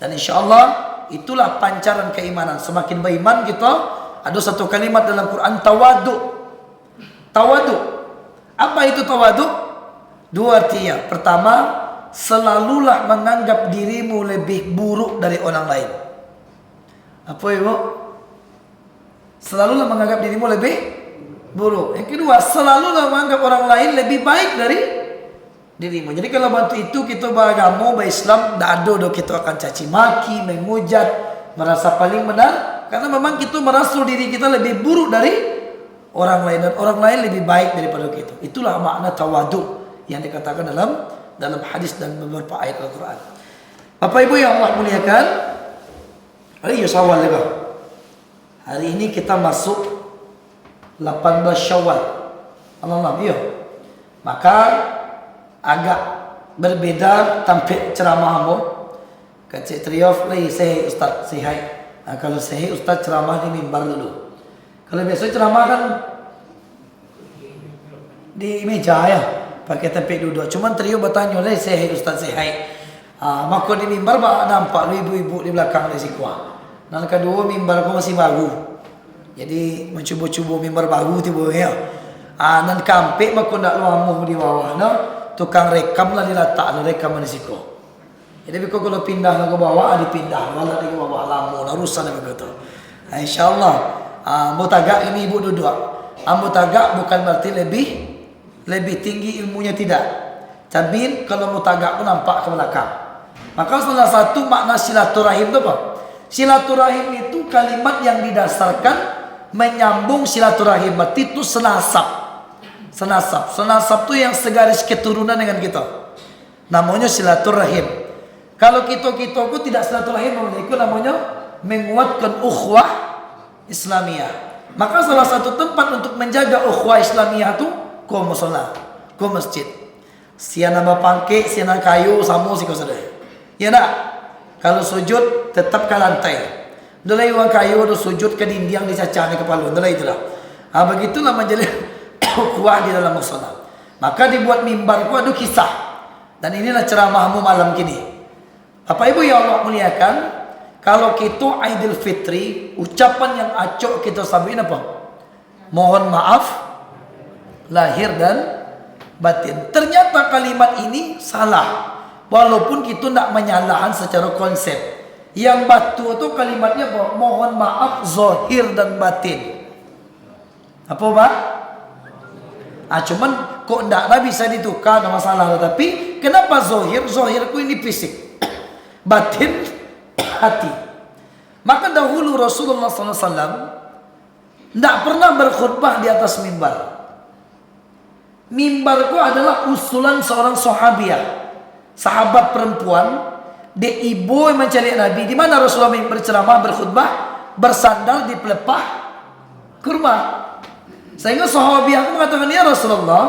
Dan insya Allah itulah pancaran keimanan. Semakin beriman kita, ada satu kalimat dalam Quran, tawadu. Tawadu. Apa itu tawadu? Dua artinya. Pertama, selalulah menganggap dirimu lebih buruk dari orang lain. Apa ibu? Selalulah menganggap dirimu lebih buruk. Yang kedua, selalulah menganggap orang lain lebih baik dari dirimu. Jadi kalau bantu itu kita beragama, berislam, tidak ada kita akan caci maki, menghujat, merasa paling benar. Karena memang kita merasa diri kita lebih buruk dari orang lain dan orang lain lebih baik daripada kita. Itulah makna tawadu yang dikatakan dalam hadis dan beberapa ayat Al-Quran. Bapak Ibu yang Allah muliakan, hari Syawal juga. Hari ini kita masuk 18 Syawal. Allah, iya. Maka agak berbeda tampil ceramahmu. Kecik Triof lagi sehi Ustaz, sehi. Nah, kalau sehi Ustaz ceramah di mimbar dulu. Kalau biasa ceramah kan di meja ya, pakai tempat duduk. Cuman Trio bertanya lagi sehi Ustaz sehi. Maka di mimbar nampak ibu-ibu di belakang di sikwa. Dan kedua mimbar aku masih baru. Jadi mencuba-cuba mimbar baru tiba ya. Dan kampek maka nak luamuh di bawah no. Tukang rekam lah diletak rekam di siku. Jadi kalau pindah ke bawah dipindah malah di bawah lamu urusan begitu. Insyaallah mau tagak ini ibu duduk. Mau tagak bukan berarti lebih tinggi ilmunya tidak. Tapi kalau mau tagak pun nampak ke belakang. Maka salah satu makna silaturahim itu apa? Silaturahim itu kalimat yang didasarkan menyambung silaturahim. Itu senasab. Senasab itu yang segaris keturunan dengan kita. Namanya silaturahim. Kalau kita tidak silaturahim, itu namanya menguatkan ukhuwah Islamiyah. Maka salah satu tempat untuk menjaga ukhuwah Islamiyah itu ke musala, ke masjid. Siana bapangke, siana kayu, sama si kau sedih. Ya nak? Kalau sujud tetap ke lantai. Dalai uang kayu, ada sujud ke dinding dicacah di kepala. Dalai itulah. Begitulah menjadi ukhuwah di dalam musala. Maka dibuat mimbar ku ada kisah. Dan inilah ceramahmu malam kini. Bapak Ibu yang Allah muliakan, kalau kita Aidil Fitri, ucapan yang acok kita sampaikan apa? Mohon maaf lahir dan batin. Ternyata kalimat ini salah. Walaupun kita tidak menyalahkan secara konsep. Yang batu itu kalimatnya apa? Mohon maaf zahir dan batin. Apa Pak? Cuman kok tidak bisa ditukar, ada masalah. Tapi kenapa zahir? Zahirku ini fisik. Batin hati. Maka dahulu Rasulullah SAW tidak pernah berkhutbah di atas mimbar. Mimbarku adalah usulan seorang sahabiah, sahabat perempuan, de ibu yang mencari Nabi. Di mana Rasulullah berceramah berkhutbah? Bersandar di pelepah kurma. Sehingga sahabiah aku mengatakan, ya Rasulullah,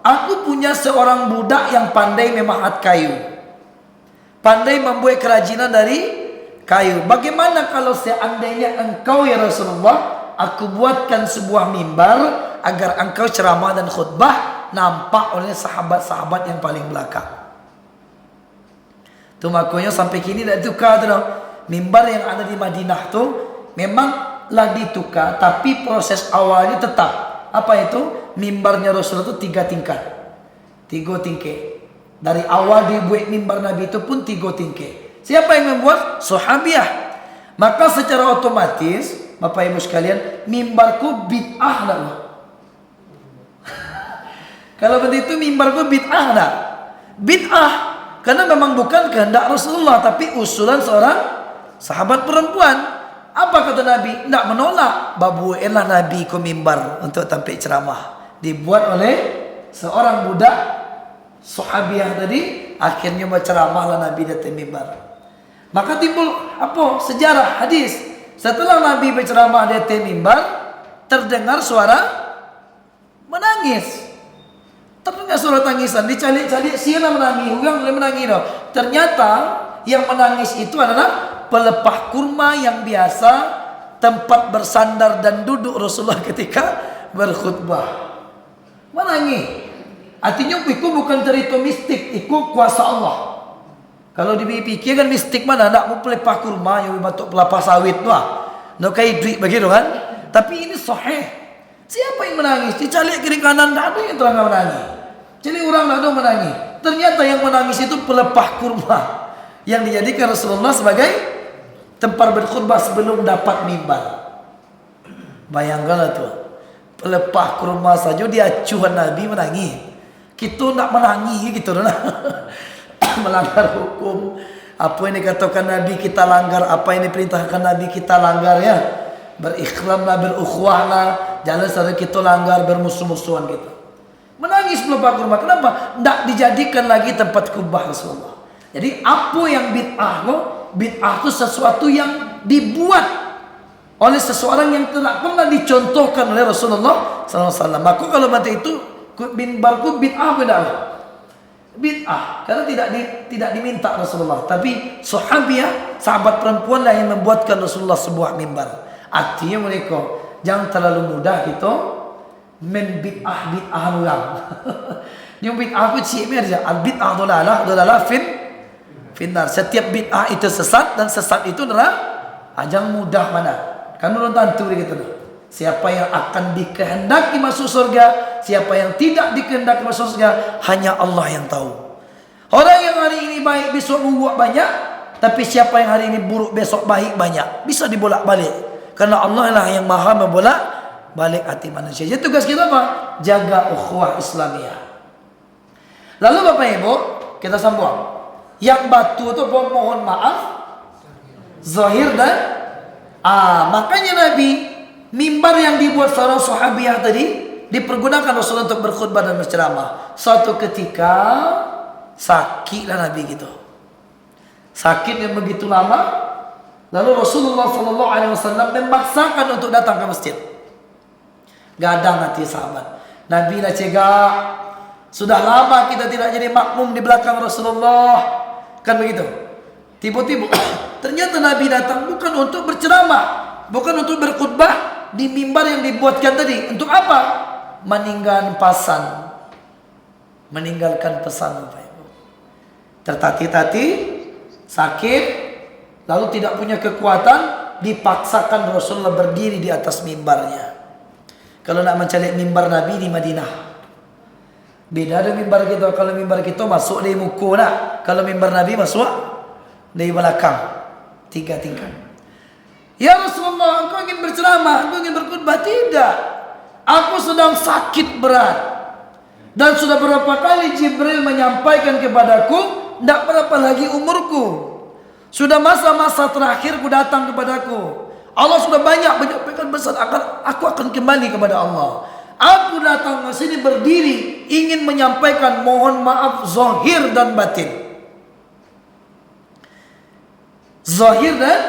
aku punya seorang budak yang pandai memahat kayu. Pandai membuat kerajinan dari kayu. Bagaimana kalau seandainya engkau ya Rasulullah, aku buatkan sebuah mimbar agar engkau ceramah dan khutbah nampak oleh sahabat-sahabat yang paling belakang. Tu makanya sampai kini dah tukar tu. Mimbar yang ada di Madinah tu memanglah ditukar, tapi proses awalnya tetap. Apa itu? Mimbarnya Rasulullah itu 3 tingkat. 3 tingkat. Dari awal dibuat mimbar Nabi itu pun 3 tingkat. Siapa yang membuat? Sahabiah. Maka secara otomatis, Bapak Ibu sekalian, mimbarku bid'ah lah. Kalau begitu mimbarku bid'ah lah. Bid'ah. Karena memang bukan kehendak Rasulullah, tapi usulan seorang sahabat perempuan. Apa kata Nabi? Tidak menolak. Babuelah Nabi ke mimbar untuk tampil ceramah. Dibuat oleh seorang budak sahabiah tadi, akhirnya berceramahlah Nabi datang mimbar. Maka timbul apa? Sejarah hadis. Setelah Nabi berceramah datang mimbar, terdengar suara menangis. Terdengar suara tangisan, dicalik-calik siapa menangis, orang boleh menangis. Ternyata yang menangis itu adalah pelepah kurma yang biasa tempat bersandar dan duduk Rasulullah ketika berkhutbah. Menangis. Artinya itu bukan cerita mistik, itu kuasa Allah. Kalau dipikir kan mistik mana nak mau pelepah kurma yang batuk pelapa sawit tu nak kai duit begitu kan. Tapi ini sahih. Siapa yang menangis? Dicalik kiri kanan tak ada yang terang menangis. Jadi orang tak ada menangis. Ternyata yang menangis itu pelepah kurma yang dijadikan Rasulullah sebagai tempat berkhutbah sebelum dapat mimbar. Bayangkanlah tu. Pelepah kurma saja diacuhan Nabi menangis. Kita nak menangis gitu nah. Melanggar hukum. Apa yang dikatakan Nabi kita langgar, apa yang diperintahkan Nabi kita langgar ya. Berikhlamlah, berukhwahlah, jangan sampai kita langgar bermusuh-musuhan kita. Menangis pelepah kurma. Kenapa? Tidak dijadikan lagi tempat kubah Rasulullah. Jadi apa yang bid'ah lo? Bid'ah itu sesuatu yang dibuat oleh seseorang yang tidak pernah dicontohkan oleh Rasulullah SAW. Maka kalau mati itu mimbarku bid'ah beda. Bid'ah karena tidak diminta Rasulullah, tapi sahabiah, sahabat perempuan lah yang membuatkan Rasulullah sebuah mimbar. Artinya mereka jangan terlalu mudah kita bid'ah ulang. Yang bid'ah itu cik merja al bid'ah dolalah finnar. Setiap bid'ah itu sesat dan sesat itu adalah jangan mudah mana. Kan belum tentu gitu. Siapa yang akan dikehendaki masuk surga, siapa yang tidak dikehendaki masuk surga, hanya Allah yang tahu. Orang yang hari ini baik besok buruk banyak, tapi siapa yang hari ini buruk besok baik banyak, bisa dibolak-balik. Karena Allah lah yang maha membolak-balik hati manusia. Jadi tugas kita apa? Jaga ukhuwah Islamiyah. Lalu Bapak Ibu, kita sambung. Yang batu itu mohon maaf zahir dan makanya Nabi mimbar yang dibuat seorang sahabiah tadi dipergunakan Rasulullah untuk berkhutbah dan berceramah. Suatu ketika sakitlah Nabi gitu. Sakit yang begitu lama, lalu Rasulullah SAW memaksakan untuk datang ke masjid. Gadang hati sahabat. Nabi dah cegah. Sudah lama kita tidak jadi makmum di belakang Rasulullah. Kan begitu. Tiba-tiba ternyata Nabi datang bukan untuk berceramah, bukan untuk berkhutbah di mimbar yang dibuatkan tadi. Untuk apa? Meninggalkan pesan Bapak Ibu. Tertati-tati, sakit, lalu tidak punya kekuatan, dipaksakan Rasulullah berdiri di atas mimbarnya. Kalau nak mencari mimbar Nabi di Madinah, beda dengan mimbar kita. Kalau mimbar kita masuk dari muka nak. Kalau mimbar Nabi masuk dari belakang, 3 tingkat. Ya Rasulullah, engkau ingin berceramah, engkau ingin berkhutbah? Tidak. Aku sedang sakit berat. Dan sudah berapa kali Jibril menyampaikan kepadaku, tidak berapa lagi umurku. Sudah masa-masa terakhirku datang kepadaku. Allah sudah banyak menyampaikan pesan aku akan kembali kepada Allah. Aku datang ke sini berdiri ingin menyampaikan mohon maaf zahir dan batin. Zahir dan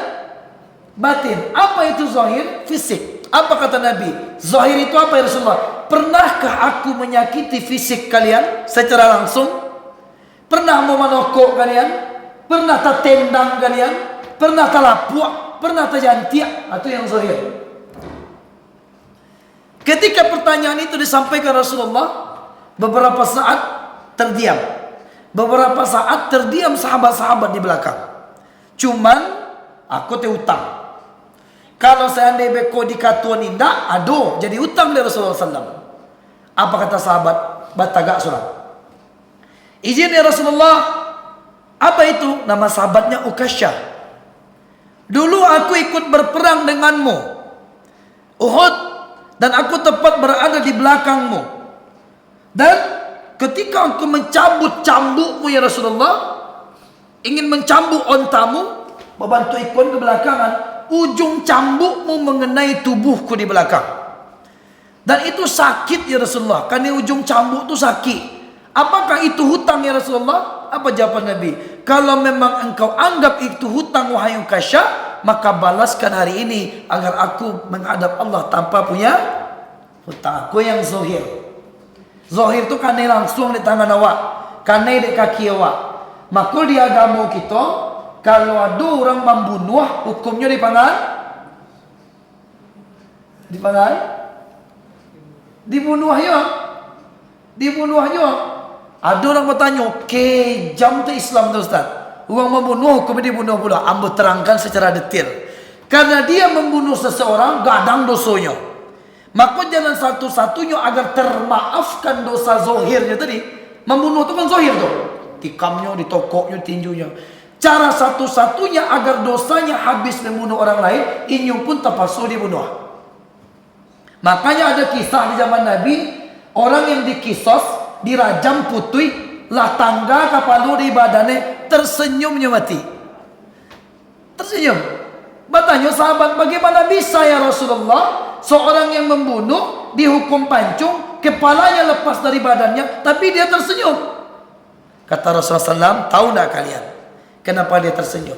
batin. Apa itu zahir? Fisik. Apa kata Nabi? Zahir itu apa ya Rasulullah? Pernahkah aku menyakiti fisik kalian secara langsung? Pernah mau menokok kalian? Pernah tertendang kalian? Pernah terlapuak? Pernah terjantiak? Itu yang zahir. Ketika pertanyaan itu disampaikan Rasulullah, beberapa saat terdiam. Beberapa saat terdiam sahabat-sahabat di belakang. Cuman aku utang. Kalau seandainya beko di katuan indah, aduh, jadi utang dari Rasulullah SAW. Apa kata sahabat? Batagak surat. Izin ya Rasulullah. Apa itu? Nama sahabatnya Ukasyah. Dulu aku ikut berperang denganmu, Uhud, dan aku tepat berada di belakangmu. Dan ketika aku mencambuk cambukmu ya Rasulullah, ingin mencambuk ontamu, membantu ikut ke belakangan, ujung cambukmu mengenai tubuhku di belakang. Dan itu sakit ya Rasulullah. Karena ujung cambuk itu sakit. Apakah itu hutang ya Rasulullah? Apa jawaban Nabi? Kalau memang engkau anggap itu hutang wahai Ukasyah, maka balaskan hari ini agar aku menghadap Allah tanpa punya hutang. Aku yang zahir. Zahir itu karena langsung di tangan awak, karena di kaki awak. Maka di agama kita, kalau ada orang membunuh, hukumnya dipanggil? Dibunuh ya. Dibunuh ya. Ada orang bertanya, kejam tu Islam tu Ustaz. Orang membunuh hukumnya dibunuh pula. Ambo terangkan secara detail. Karena dia membunuh seseorang, gadang dosanya. Maka jalan satu-satunya agar termaafkan dosa zohirnya tadi. Membunuh itu kan zohir tuh. Tikamnya, ditokoknya, tinjunya. Cara satu-satunya agar dosanya habis membunuh orang lain, inyong pun terpaksa dibunuh. Makanya ada kisah di zaman Nabi, orang yang dikisos, dirajam putih, lah tangga kapalu di badannya, tersenyumnya mati. Tersenyum. Bertanya sahabat, bagaimana bisa ya Rasulullah, seorang yang membunuh, dihukum pancung, kepalanya lepas dari badannya, tapi dia tersenyum. Kata Rasulullah SAW, tahu tak kalian kenapa dia tersenyum?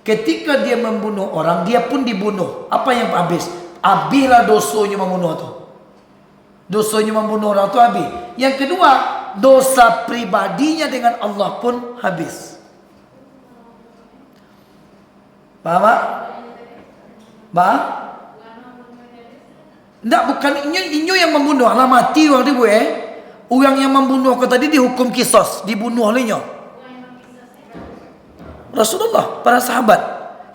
Ketika dia membunuh orang, dia pun dibunuh. Apa yang habis? Habislah dosanya membunuh itu. Dosanya membunuh orang itu habis. Yang kedua, dosa pribadinya dengan Allah pun habis. Paham tak? Paham? Tidak, bukan inyo yang membunuh. Alah mati orang dia Orang yang membunuh kau tadi dihukum kisos, dibunuh olehnya. Rasulullah, para sahabat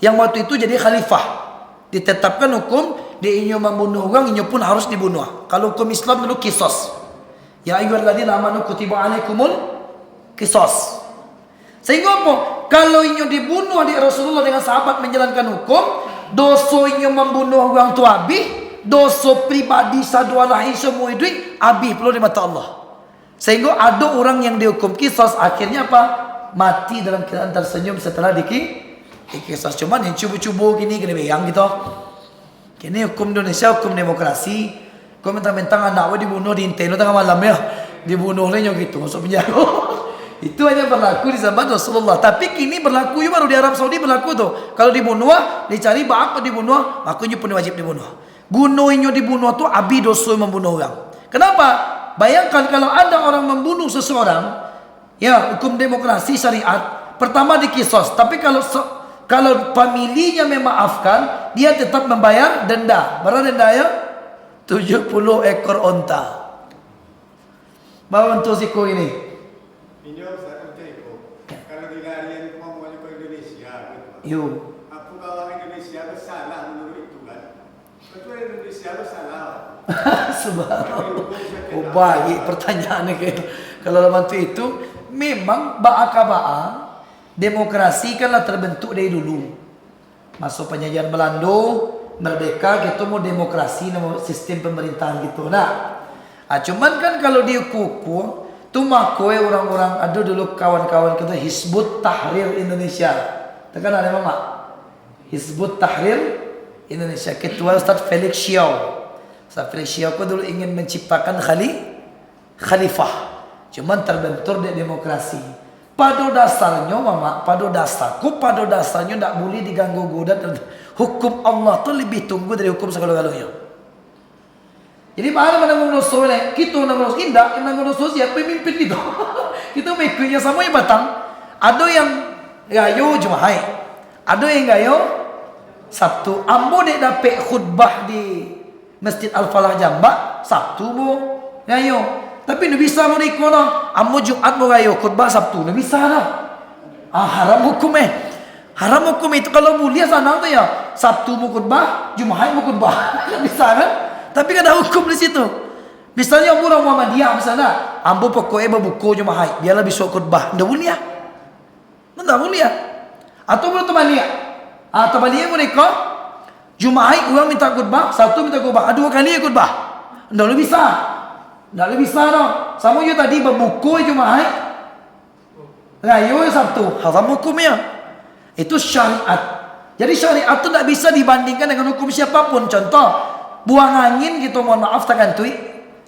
yang waktu itu jadi khalifah, ditetapkan hukum dia inyo membunuh orang, inyo pun harus dibunuh. Kalau hukum Islam dulu kisos. Ya ayyuhalladzina amanu kutiba alaikumul kisos. Sehingga apa? Kalau inyo dibunuh di Rasulullah dengan sahabat menjalankan hukum, dosa inyo membunuh orang tu habis, dosa pribadi sadu alahi semua itu habis perlu di mata Allah. Sehingga ada orang yang dihukum kisos, akhirnya apa? Mati dalam keadaan tersenyum setelah dikisos. Cuman yang cubu-cubu gini kena bayang gitu. Kini hukum Indonesia, hukum demokrasi. Kau mentang-mentang anak dibunuh di inteno tengah malam ya, dibunuh olehnya gitu, masuk penjara. Itu hanya berlaku di zaman Rasulullah. Tapi kini berlaku juga baru di Arab Saudi berlaku tuh. Kalau dibunuh, dicari bak dibunuh, makanya pun wajib dibunuh. Bunuhnya dibunuh tuh abi dosa membunuh orang. Kenapa? Bayangkan kalau ada orang membunuh seseorang, ya hukum demokrasi syariat, pertama dikisos. Tapi kalau familinya memaafkan, dia tetap membayar denda. Berapa denda ya? 70 ekor onta. Bawa untuk siku ini. Ini satu teko. Kalau di harian mau ke Indonesia, Yo. aku kalau Indonesia itu salah menurut itu kan. Betul Indonesia itu salah. Subhanallah. Oh baik pertanyaannya kayak kalau dalam itu memang ba'a demokrasi kanlah terbentuk dari dulu. Masuk penjajahan Belanda, merdeka kita mau demokrasi, mau sistem pemerintahan gitu. Nah, cuman kan kalau di kuku tuh makoi orang-orang ada dulu kawan-kawan kita Hizbut Tahrir Indonesia. Tekan ada mama. Hizbut Tahrir Indonesia ketua Ustaz Felix Xiao. Ustaz Felix Xiao ko dulu ingin menciptakan khalifah. Cuman terbentur di demokrasi. Pada dasarnya mama, pada dasarnya tidak boleh diganggu gugat. Hukum Allah tu lebih tunggu dari hukum segala-galanya. Jadi mana menanggung ni? Kita menanggung indah, menanggung siapa pemimpin kita? Kita mengikutnya sama yang batang. Ada yang gayo Jumaat, ada yang gayo Sabtu. Ambo dek dapat khutbah di Masjid Al-Falah Jambak Sabtu bo gayo. Tapi tidak bisa mau ikut no. Ambo Jumat mau gayo khutbah Sabtu, tidak bisa no. Haram hukum Haram hukum itu kalau mulia sana tu ya. Sabtu mau khutbah, Jumat mau khutbah. Tidak bisa kan? Tapi kan ada hukum di situ. Misalnya orang Muhammadiyah misalnya, ambo pokoknya berbuku Jumat, biarlah besok khutbah. Tidak boleh ya. Tidak boleh ya. Atau boleh terbalik. Terbalik mereka Jumat orang minta khutbah, Sabtu minta khutbah, dua kali khutbah. Tidak boleh bisa. Tidak boleh bisa no. Sama je tadi berbuku Jumat, rayu Sabtu. Haram hukumnya. Itu syariat. Jadi syariat itu tidak bisa dibandingkan dengan hukum siapapun. Contoh, buang angin gitu, mohon maaf takkan tui.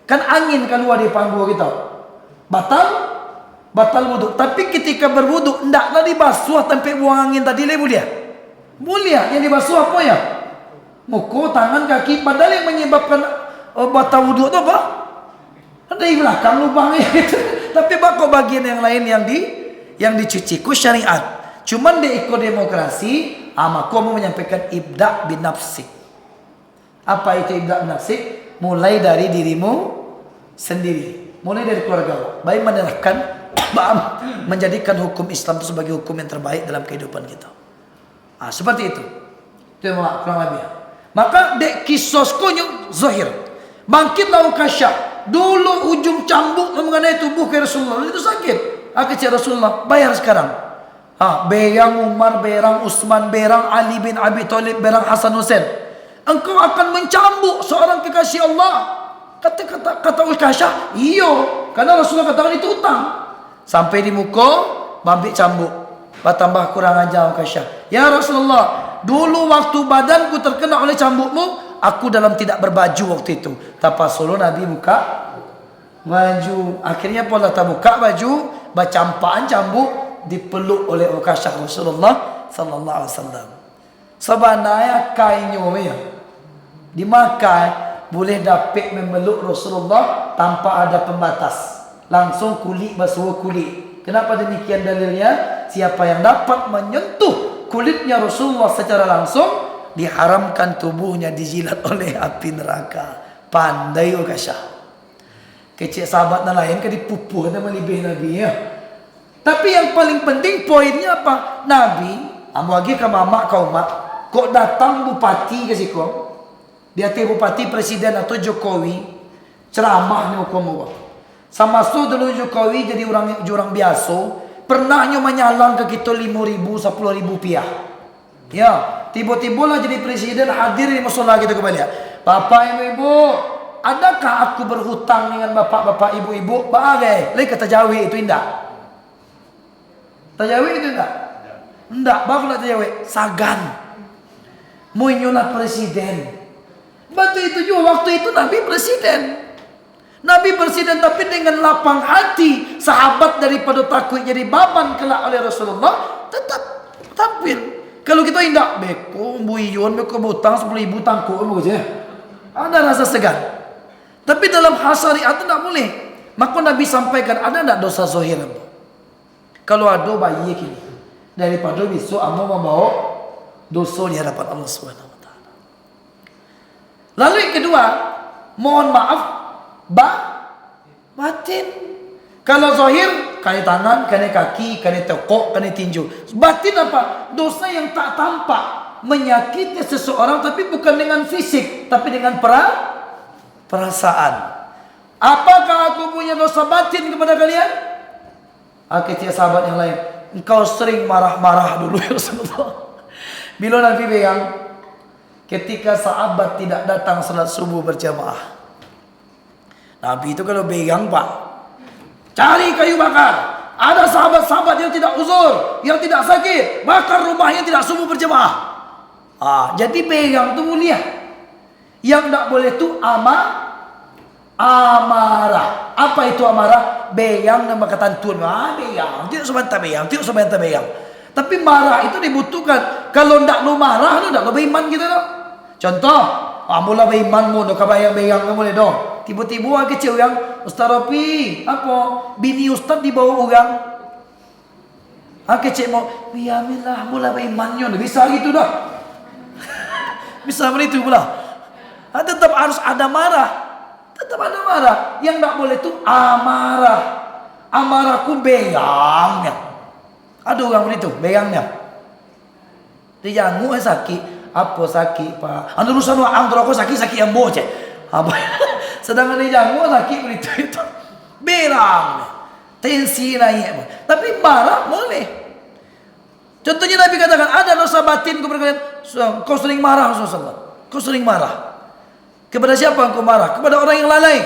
Kan angin keluar di panggung kita. Batal wuduk. Tapi ketika berwuduk, hendaklah dibasuh sampai buang angin tadi le mulia. Mulia, yang dibasuh apa ya? Muka, tangan, kaki. Padahal yang menyebabkan batal wuduk itu apa? Ada di belakang lubangnya. Tapi bakal bagian yang lain yang dicuci. Ku syariat. Cuman dia ikut demokrasi, aku mau menyampaikan ibda' bin nafsik. Apa itu ibda' bin nafsik? Mulai dari dirimu sendiri. Mulai dari keluarga. Baik menerapkan menjadikan hukum Islam itu sebagai hukum yang terbaik dalam kehidupan kita. Seperti itu. Itu yang kurang lebih. Maka dek kisos konyol zahir. Bangkitlah Ukasha. Dulu ujung cambuk mengenai tubuh ke Rasulullah itu sakit. Kata Rasulullah, bayar sekarang. Berang Umar, berang Utsman, berang Ali bin Abi Thalib, berang Hasan Hussein. Engkau akan mencambuk seorang kekasih Allah. Kata Ukasha, iyo. Karena Rasulullah katakan itu utang. Sampai di muka, bambik cambuk. Tambah kurang ajar Ukasha. Ya Rasulullah, dulu waktu badanku terkena oleh cambukmu, aku dalam tidak berbaju waktu itu. Tapi solo Nabi buka baju. Akhirnya pola tak buka baju, bacampaan cambuk dipeluk oleh Ukasha Rasulullah sallallahu alaihi wasallam. Sebenarnya kainnya dimakai boleh dapat memeluk Rasulullah tanpa ada pembatas. Langsung kulit basuh kulit. Kenapa demikian dalilnya? Siapa yang dapat menyentuh kulitnya Rasulullah secara langsung, diharamkan tubuhnya dijilat oleh api neraka. Pandai Ukasha. Kecil sahabat lain kan dipupuh dan melibih Nabi ya. Tapi yang paling penting poinnya apa? Nabi, lagi ke mama kau mak, kok datang bupati ke situ? Dia bupati presiden atau Jokowi ceramah ni hukum. Sama su dulu Jokowi jadi orang biasa, pernahnya menyalang ke kita 5.000, 10.000 piah. Ya, tiba-tiba lah jadi presiden hadir di musola kita kembali. Bapak ibu-ibu, adakah aku berhutang dengan bapak-bapak ibu-ibu? Bagai, lagi kata Jawi itu indah. Tajawi itu enggak? Enggak, bagus Tajawi. Sagan. Munyolah presiden. Batu itu juga waktu itu Nabi presiden. Nabi presiden tapi dengan lapang hati. Sahabat daripada takut jadi baban kelak oleh Rasulullah, tetap tampil. Kalau kita indah, beko, buiyon, beko butang 10.000 tangkuk saja. Ada rasa segan. Tapi dalam hal syariat itu tidak boleh. Maka Nabi sampaikan, ada tidak dosa zahir? Kalau ada bayi kini, daripada besok amba membawa dosa di hadapan Allah Subhanahu Wa Taala. Lalu yang kedua, mohon maaf, batin. Kalau zahir, kani tangan, kani kaki, kani tekok, kani tinju. Batin apa? Dosa yang tak tampak, menyakiti seseorang, tapi bukan dengan fisik, tapi dengan perasaan. Apakah aku punya dosa batin kepada kalian? Akhirnya sahabat yang lain, engkau sering marah-marah dulu ya Rasulullah. Bila Nabi bilang, ketika sahabat tidak datang salat subuh berjamaah, Nabi itu kalau bilang pak, cari kayu bakar. Ada sahabat-sahabat yang tidak uzur, yang tidak sakit, bakar rumahnya tidak subuh berjamaah. Jadi pegang tu mulia. Yang tak boleh tu amarah. Apa itu amarah? Beyang nama kata tuan. Beyang. Tidak sebentar beyang. Tidak sebentar beyang. Tapi marah itu dibutuhkan. Kalau tidak lu marah, lu tidak beriman gitu dong. Contoh, mula beriman mu, nak bayang beyang kamu boleh dong. Tiba-tiba orang kecil yang Ustaz Ropi, apa? Bini Ustaz dibawa orang. Kecil mau, biarlah mula berimannya. Bisa gitu dah. Bisa begitu pula. Tetap harus ada marah. Tetap ada marah. Yang tak boleh tu amarah. Amarahku beyangnya. Ada orang begitu, beyangnya. Dia jangan sakit. Apa sakit pak? Anu urusan antara aku sakit yang bocah. Sedangkan dia jangan sakit begitu itu. Berang. Tensi naik. Tapi marah boleh. Contohnya Nabi katakan ada dosa batin kepada kalian. Kau sering marah Rasulullah. Kau sering marah. Kepada siapa engkau marah? Kepada orang yang lalai.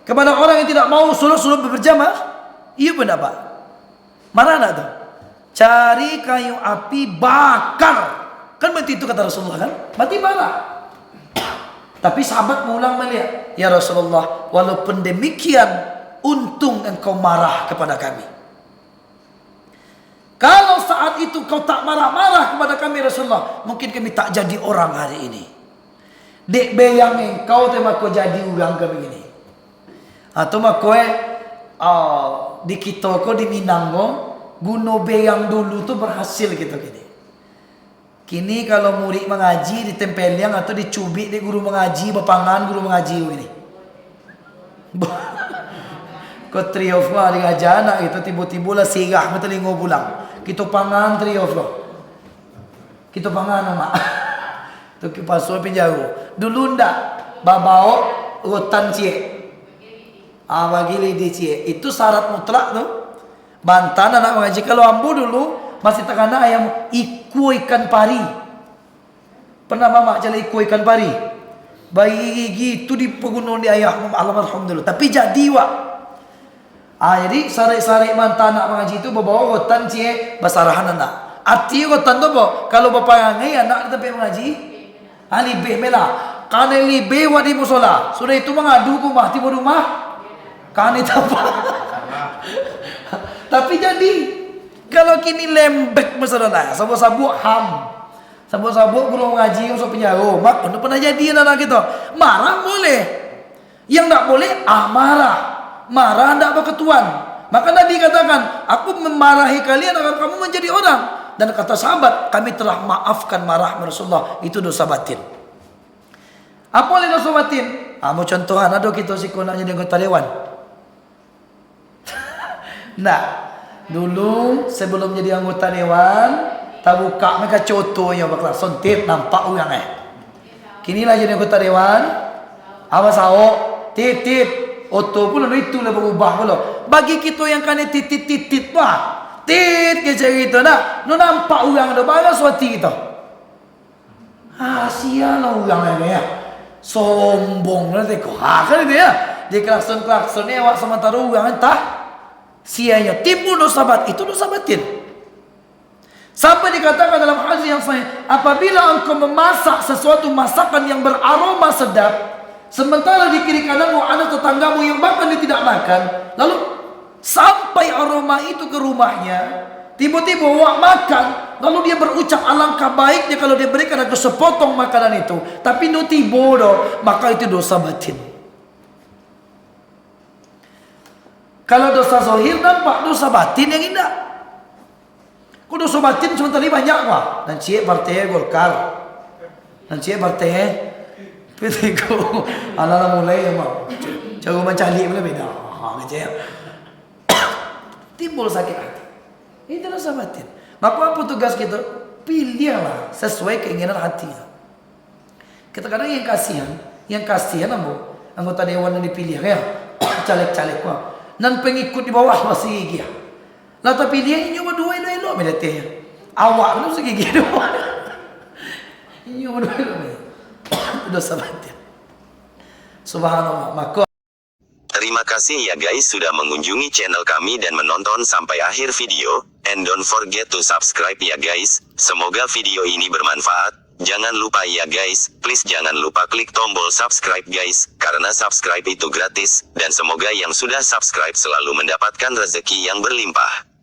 Kepada orang yang tidak mau suruh berjamaah. Iya pun apa? Marah tak tu? Cari kayu api bakar. Kan berarti itu kata Rasulullah kan? Berarti marah. Tapi sahabat mengulang melihat, ya Rasulullah, walaupun demikian, untung engkau marah kepada kami. Kalau saat itu kau tak marah-marah kepada kami Rasulullah, mungkin kami tak jadi orang hari ini. Dek beyang engkau tema kau jadi orang ke begini. Atau mak kowe di kita ko di Minang ko, guno beyang dulu tu berhasil gitu gini. Kini kalau murid mengaji ditempel yang atau dicubit di guru mengaji, bapangan guru mengaji begini. Kau triof mah dengan jana itu tiba-tiba lah sirah mata lingo pulang. Kita pangan triof lo. Kita pangan mak. Tu kipasul penjara. Dulu ndak babao rotan cie. Bagi lidi cie. Itu syarat mutlak tu. Bantan anak mengaji kalau ambu dulu masih terkena ayam iku ikan pari. Pernah mama cari iku ikan pari? Bayi gitu di pegunungan di ayah alhamdulillah. Tapi jadi wak. Jadi sarik-sarik mantan anak mengaji itu bawa rotan cie basarahan anak. Arti rotan tu apa? Kalau bapak ngai anak di tempat mengaji, libih mela. Karena libih wa di musola. Sudah itu mengadu ku mah tiba rumah. Kan itu apa? Tapi jadi kalau kini lembek masalah sabuk-sabuk ham. Sabuk-sabuk guru ngaji usah penjara. Mak udah pernah jadi anak kita. Marah boleh. Yang tak boleh marah. Marah tidak berketuan. Maka Nabi katakan, aku memarahi kalian agar kamu menjadi orang. Dan kata sahabat, kami telah maafkan marah Rasulullah. Itu dosa batin. Apa oleh dosa batin? Mau contohan ada kita si nak jadi anggota dewan. Nah, dulu sebelum jadi anggota dewan, tak buka mereka contohnya bakal sontit nampak orang Kini lah jadi anggota dewan, awas awak titip. Oto pun itu lah berubah pula. Bagi kita yang kena titit mah. Tit ke cerita nak. No nampak orang ada barang suati kita. Sial lah orang ni ya. Sombong lah teko. Kan itu ya. Dia klakson ni awak sementara orang entah. Sianya timbul dosa bat. Itu dosa batin. Sampai dikatakan dalam hadis yang sahih, apabila engkau memasak sesuatu masakan yang beraroma sedap, sementara di kiri kananmu ada tetanggamu yang bahkan dia tidak makan, lalu sampai aroma itu ke rumahnya, tiba-tiba awak makan, lalu dia berucap alangkah baiknya kalau dia berikan aku sepotong makanan itu, tapi no tiba doh, maka itu dosa batin. Kalau dosa zahir nampak, dosa batin yang indah. Kau dosa batin sementara ini banyak wah. Dan cie partai Golkar, dan cie partai Petiku, anak mulai emang cara mencari pula beda. Macam timbul sakit hati. Itu dosa batin. Maka apa tugas kita? Pilihlah sesuai keinginan hati. Kadang-kadang yang kasihan anggota dewan yang dipilih ya, caleg-caleg wah. Dan pengikut di bawah masih gigi. Lah tapi dia ini cuma dua elok meletih. Awak pun masih gigi dua. Ini cuma dua elok. Dosa batin. Subhanallah. Maka terima kasih ya guys sudah mengunjungi channel kami dan menonton sampai akhir video. And don't forget to subscribe ya guys. Semoga video ini bermanfaat. Jangan lupa ya guys, please jangan lupa klik tombol subscribe guys, karena subscribe itu gratis. Dan semoga yang sudah subscribe selalu mendapatkan rezeki yang berlimpah.